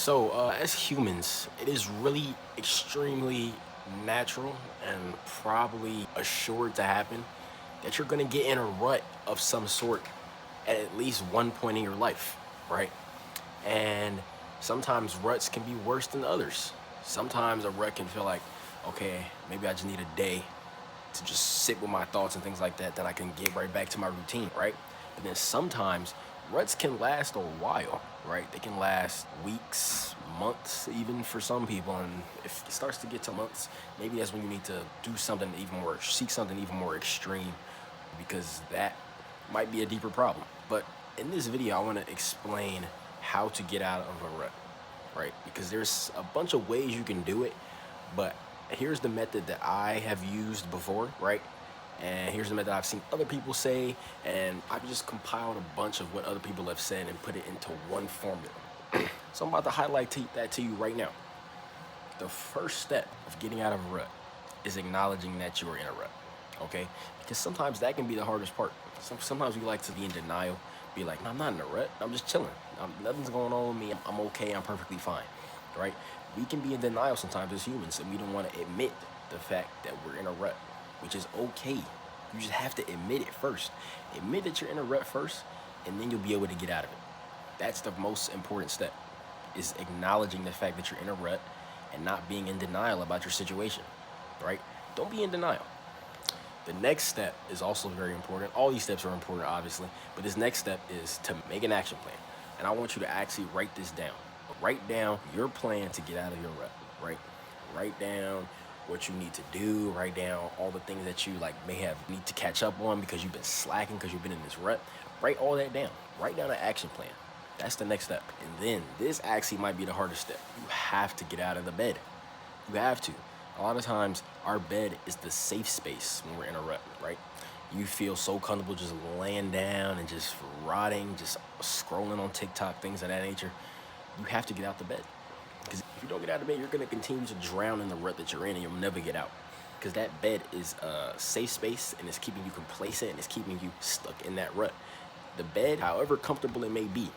As humans, it is really extremely natural and probably assured to happen that you're going to get in a rut of some sort at least one point in your life, right? And sometimes ruts can be worse than others. Sometimes a rut can feel like, okay, maybe I just need a day to just sit with my thoughts and things like that, then I can get right back to my routine, right? But then sometimes ruts can last a while, right? They can last weeks, months, even for some people. And if it starts to get to months, maybe that's when you need to do something even more, seek something even more extreme, because that might be a deeper problem. But in this video, I want to explain how to get out of a rut, right? Because there's a bunch of ways you can do it, but here's the method that I have used before, right? And here's the method I've seen other people say, and I've just compiled a bunch of what other people have said and put it into one formula. So I'm about to highlight that to you right now. The first step of getting out of a rut is acknowledging that you're in a rut, okay? Because sometimes that can be the hardest part. Sometimes we like to be in denial, be like, "No, I'm not in a rut, I'm just chilling. Nothing's going on with me, I'm okay, I'm perfectly fine," right? We can be in denial sometimes as humans, and we don't want to admit the fact that we're in a rut, which is okay. You just have to admit it first. Admit that you're in a rut first, and then you'll be able to get out of it. That's the most important step, is acknowledging the fact that you're in a rut and not being in denial about your situation, right? Don't be in denial. The next step is also very important. All these steps are important, obviously, but this next step is to make an action plan. And I want you to actually write this down. Write down your plan to get out of your rut, right? Write down what you need to do. Write down all the things that you may have need to catch up on because you've been slacking, because you've been in this rut. Write all that down. Write down an action plan. That's the next step. And then this actually might be the hardest step. You have to get out of the bed. You have to. A lot of times, our bed is the safe space when we're in a rut, right? You feel so comfortable just laying down and just rotting, just scrolling on TikTok, things of that nature. You have to get out the bed. Because if you don't get out of bed, you're going to continue to drown in the rut that you're in, and you'll never get out. Because that bed is a safe space, and it's keeping you complacent, and it's keeping you stuck in that rut. The bed, however comfortable it may be,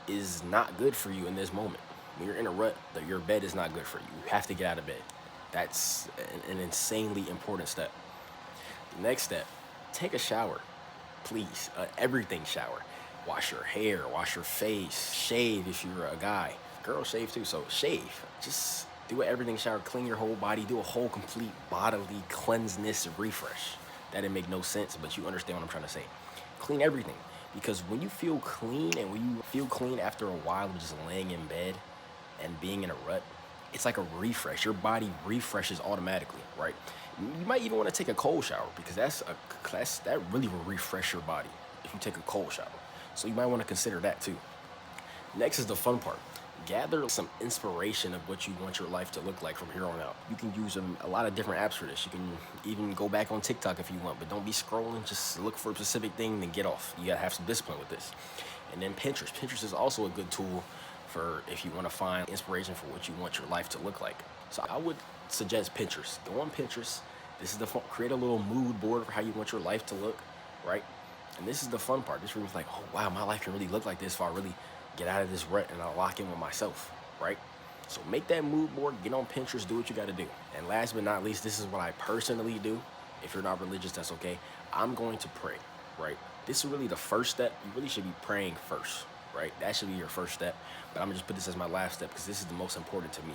is not good for you in this moment. When you're in a rut, your bed is not good for you. You have to get out of bed. That's an insanely important step. The next step, take a shower, please. Everything shower. Wash your hair, wash your face, shave if you're a guy. Girls shave too, so shave. Just do an everything shower, clean your whole body, do a whole complete bodily cleanseness refresh. That didn't make no sense, but you understand what I'm trying to say. Clean everything. Because when you feel clean, and when you feel clean after a while of just laying in bed and being in a rut, it's like a refresh. Your body refreshes automatically, right? You might even want to take a cold shower, because that really will refresh your body if you take a cold shower. So you might want to consider that too. Next is the fun part. Gather some inspiration of what you want your life to look like from here on out. You can use a lot of different apps for this. You can even go back on TikTok if you want, but don't be scrolling. Just look for a specific thing and get off. You gotta have some discipline with this. And then Pinterest. Pinterest is also a good tool for if you want to find inspiration for what you want your life to look like. So I would suggest Pinterest. Go on Pinterest. This is the fun. Create a little mood board for how you want your life to look, right? And this is the fun part. This room's like, oh wow, my life can really look like this if I really get out of this rut and I lock in with myself, right? So make that mood board, get on Pinterest, do what you gotta do. And last but not least, this is what I personally do. If you're not religious, that's okay. I'm going to pray, right? This is really the first step. You really should be praying first, right? That should be your first step. But I'm gonna just put this as my last step because this is the most important to me.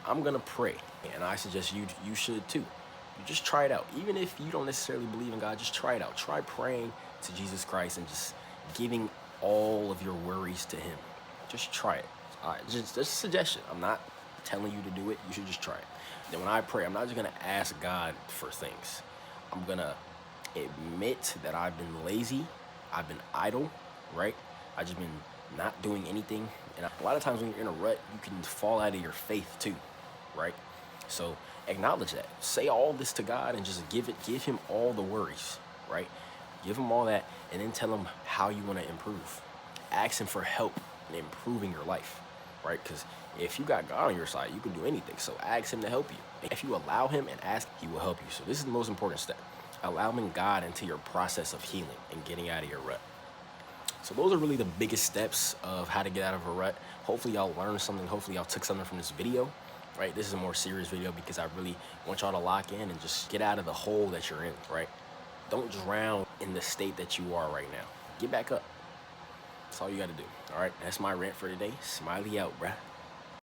I'm gonna pray, and I suggest you should too. You just try it out. Even if you don't necessarily believe in God, just try it out. Try praying to Jesus Christ and just giving all of your worries to him. Just try it. All right, just a suggestion. I'm not telling you to do it. You should just try it. Then when I pray, I'm not just gonna ask God for things. I'm gonna admit that I've been lazy, I've been idle, right? I've just been not doing anything. And a lot of times when you're in a rut, you can fall out of your faith too, right? So acknowledge that. Say all this to God and just give him all the worries, right? Give him all that, and then tell him how you want to improve. Ask him for help in improving your life, right? Because if you got God on your side, you can do anything. So ask him to help you. If you allow him and ask, he will help you. So this is the most important step. Allowing God into your process of healing and getting out of your rut. So those are really the biggest steps of how to get out of a rut. Hopefully y'all learned something. Hopefully y'all took something from this video, right? This is a more serious video because I really want y'all to lock in and just get out of the hole that you're in, right? Don't drown in the state that you are right now. Get back up. That's all you got to do. All right, that's my rant for today. Smiley out, bruh.